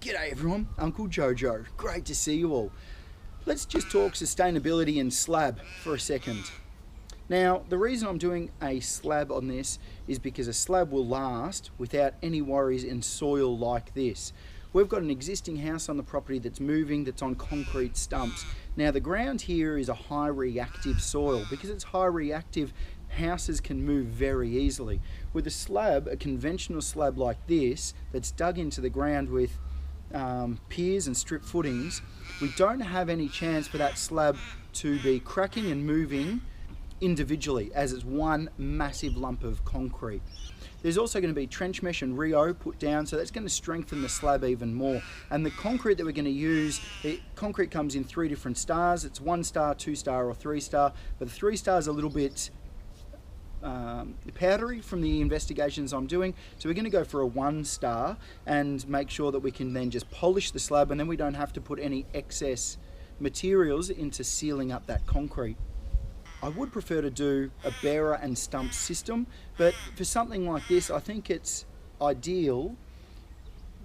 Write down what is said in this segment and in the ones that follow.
G'day everyone, Uncle Jojo. Great to see you all. Let's just talk sustainability and slab for a second. Now, the reason I'm doing a slab on this is because a slab will last without any worries in soil like this. We've got an existing house on the property that's moving, that's on concrete stumps. Now, the ground here is a high reactive soil. Because it's high reactive, houses can move very easily. With a slab, a conventional slab like this, that's dug into the ground with piers and strip footings, we don't have any chance for that slab to be cracking and moving individually as it's one massive lump of concrete. There's also going to be trench mesh and Rio put down, so that's going to strengthen the slab even more. And the concrete that we're going to use, concrete comes in 3 different stars. It's 1 star, 2 star or 3 star, but the 3 star is a little bit powdery from the investigations I'm doing, so we're going to go for a 1 star and make sure that we can then just polish the slab, and then we don't have to put any excess materials into sealing up that concrete. I would prefer to do a bearer and stump system, but for something like this I think it's ideal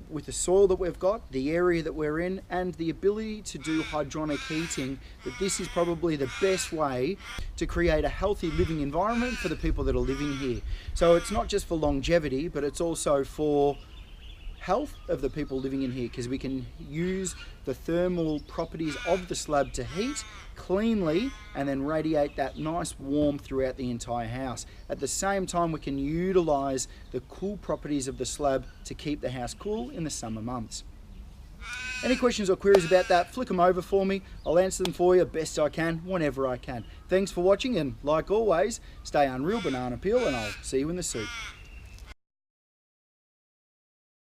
with the soil that we've got, the area that we're in, and the ability to do hydronic heating, that this is probably the best way to create a healthy living environment for the people that are living here. So it's not just for longevity, but it's also for health of the people living in here, because we can use the thermal properties of the slab to heat cleanly and then radiate that nice warmth throughout the entire house. At the same time, we can utilize the cool properties of the slab to keep the house cool in the summer months. Any questions or queries about that, flick them over for me. I'll answer them for you best I can, whenever I can. Thanks for watching, and like always, stay unreal banana peel, and I'll see you in the soup.